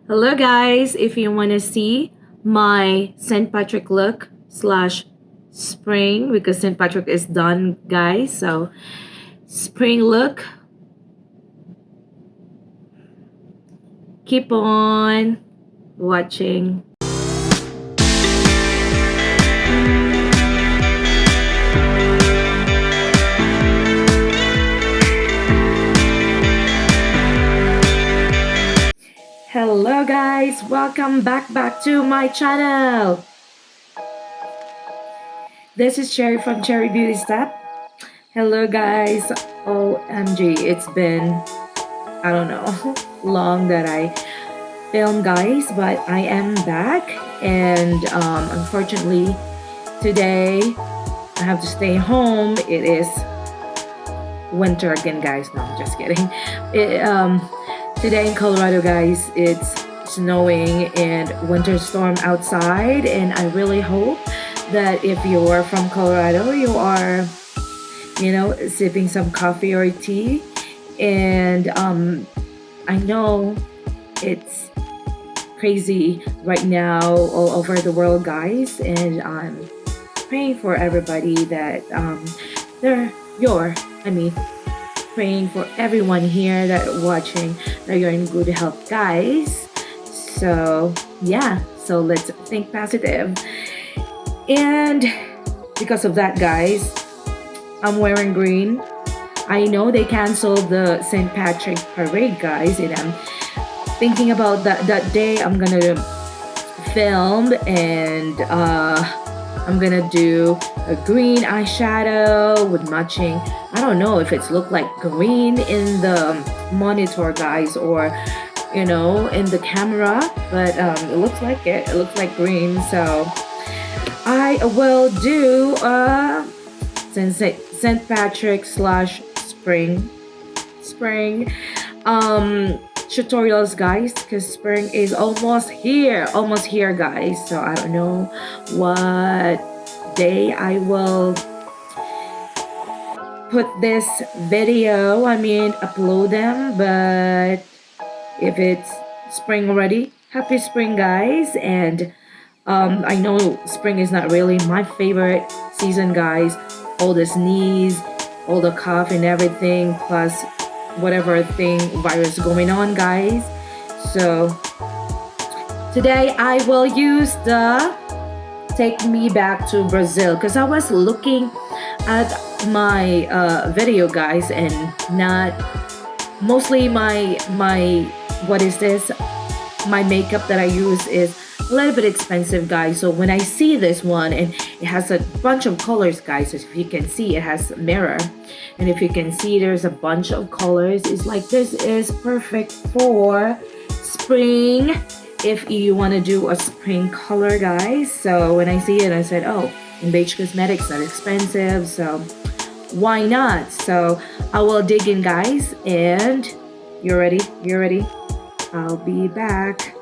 Hello guys, if you want to see my St. Patrick look slash spring, because St. Patrick is done guys, so spring look, keep on watching. Hello guys, welcome back to my channel. This is Cherry from Cherry Beauty Step. Hello guys, OMG, it's been, I don't know, long that I filmed guys, but I am back, and unfortunately today I have to stay home. It is winter again guys. No, I'm just kidding. Today in Colorado guys, it's snowing and winter storm outside, and I really hope that if you're from Colorado, you are, sipping some coffee or tea. And I know it's crazy right now all over the world guys, and I'm praying for everybody that praying for everyone here that are watching that you're in good health guys. So yeah, so let's think positive. And because of that guys, I'm wearing green. I know they canceled the St. Patrick parade guys, and I'm thinking about that day. I'm gonna film, and I'm gonna do a green eyeshadow with matching. I don't know if it's look like green in the monitor guys, or in the camera, but it looks like it looks like green. So I will do St. Patrick slash spring tutorials guys, because spring is almost here guys. So I don't know what day I will put this video, upload them, but if it's spring already, happy spring guys. And I know spring is not really my favorite season guys. All the sneeze, all the cough and everything, plus whatever thing virus going on guys. So today I will use the Take Me Back to Brazil, because I was looking at my video guys, and not mostly my what is this, my makeup that I use is a little bit expensive guys. So when I see this one, and it has a bunch of colors guys, as if you can see, it has a mirror, and if you can see there's a bunch of colors, it's like this is perfect for spring if you want to do a spring color guys. So when I see it, I said, oh, in Beige Cosmetics, not expensive, so why not? So I will dig in guys, and you're ready, I'll be back.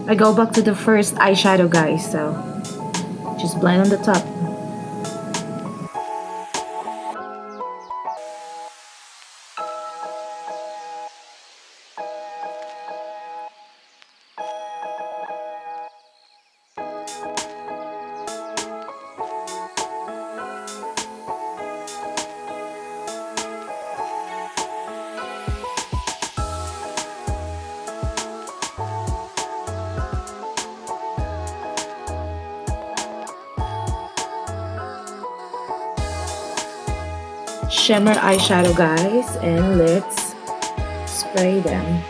I go back to the first eyeshadow guys, so just blend on the top. Shimmer eyeshadow guys, and let's spray them.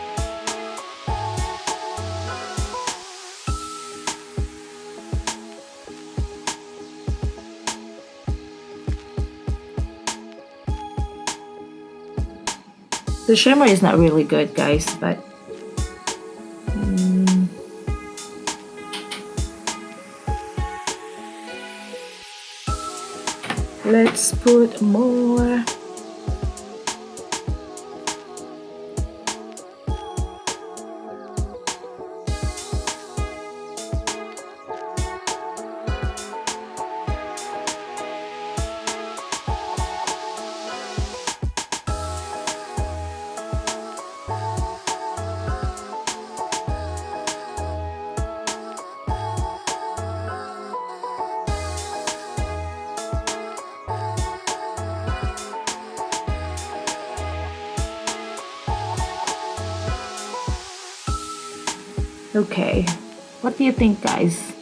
The shimmer is not really good, guys, but let's put more. Okay, what do you think, guys?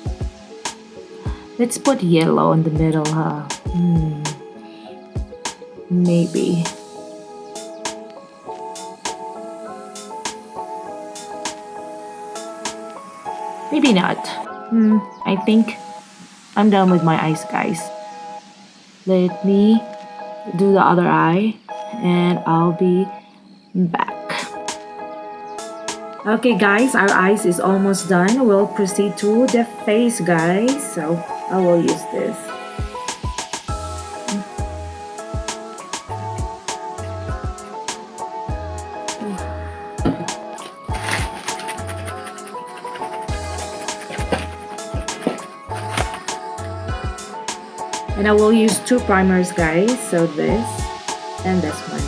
Let's put yellow in the middle, huh? Maybe. Maybe not. I think I'm done with my eyes, guys. Let me do the other eye and I'll be back. Okay, guys, our eyes is almost done. We'll proceed to the face, guys. So I will use this. And I will use two primers, guys. So this and this one.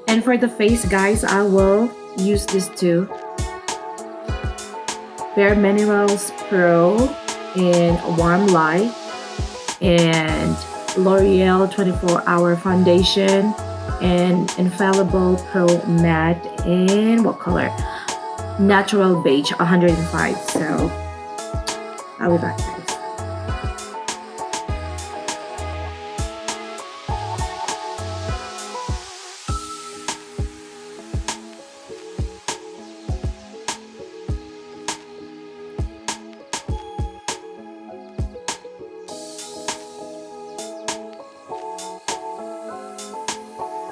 And for the face, guys, I will use this too. Bare Minerals Pro in Warm Light and L'Oreal 24-Hour Foundation and Infallible Pro Matte in what color? Natural Beige 105. So I'll be back, guys.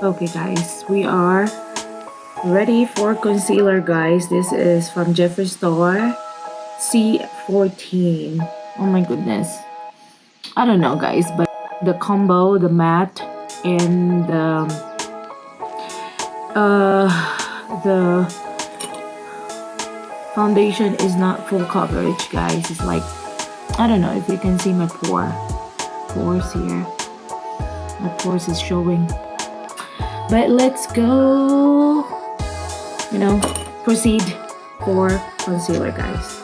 Okay, guys, we are ready for concealer, guys. This is from Jeffree Star C14. Oh my goodness. I don't know, guys, but the combo, the matte, and the foundation is not full coverage, guys. It's like, I don't know if you can see my pores here. My pores is showing. But let's go, proceed for concealer, guys.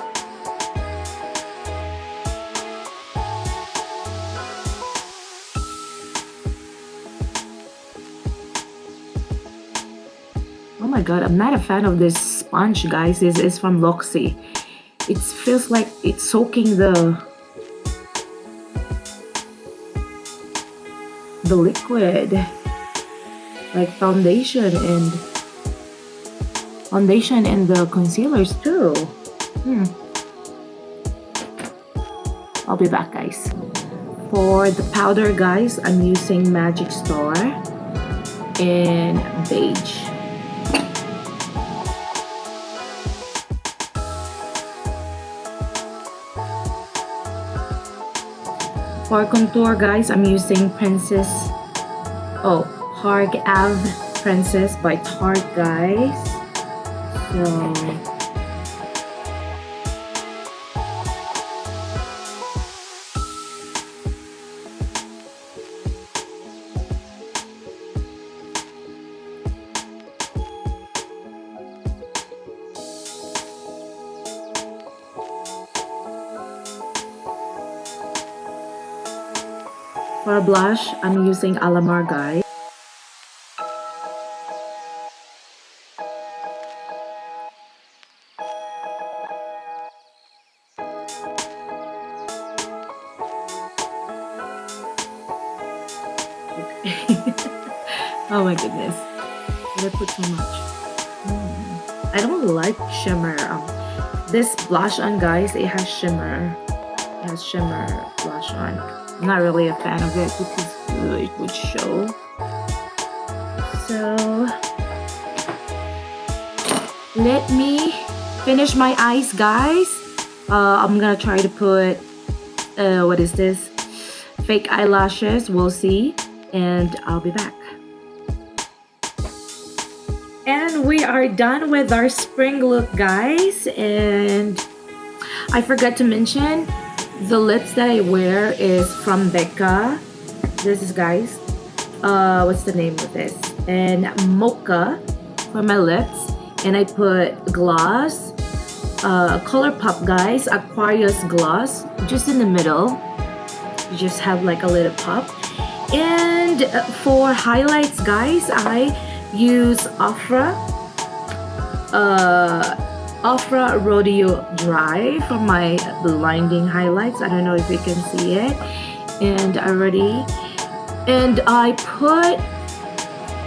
Oh my god, I'm not a fan of this sponge, guys. This is from Luxie. It feels like it's soaking the liquid, like foundation and the concealers too. I'll be back, guys. For the powder, guys, I'm using Magic Star in beige. For contour, guys, I'm using Harg Ave Princess by Tarte, guys. So for blush, I'm using Alamar, guys. Oh my goodness. Did I put so much? I don't like shimmer. This blush on, guys, it has shimmer. It has shimmer blush on. I'm not really a fan of it because it would show. So let me finish my eyes, guys. I'm gonna try to put what is this? Fake eyelashes. We'll see, and I'll be back. And we are done with our spring look, guys. And I forgot to mention the lips that I wear is from Becca. This is, guys, what's the name of this? And Mocha for my lips. And I put gloss, ColourPop, guys, Aquarius gloss, just in the middle. You just have like a little pop. And for highlights, guys, I use Ofra Rodeo Dry for my blinding highlights. I don't know if you can see it. And I put,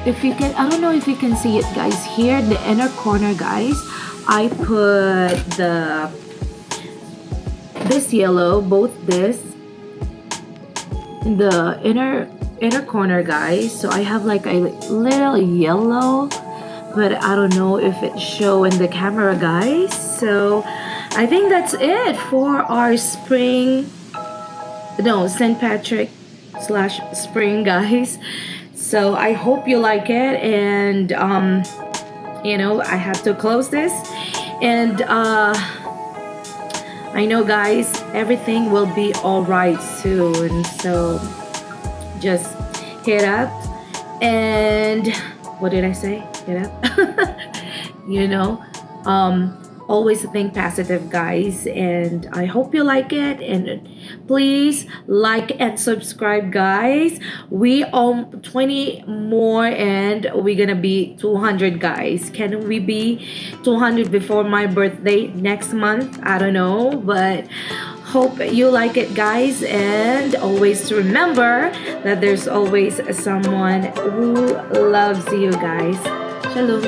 if you can, I don't know if you can see it, guys, here in the inner corner, guys, I put this yellow, both this in the inner corner, guys. So I have like a little yellow, but I don't know if it show in the camera, guys. So I think that's it for our spring, no, St. Patrick / spring, guys. So I hope you like it, and I have to close this, and I know, guys, everything will be all right soon. So just hit up, and what did I say? Hit up. Always think positive, guys, and I hope you like it, and please like and subscribe, guys. We own 20 more and we're gonna be 200, guys. Can we be 200 before my birthday next month? I don't know, but hope you like it, guys, and always remember that there's always someone who loves you, guys. Shalom.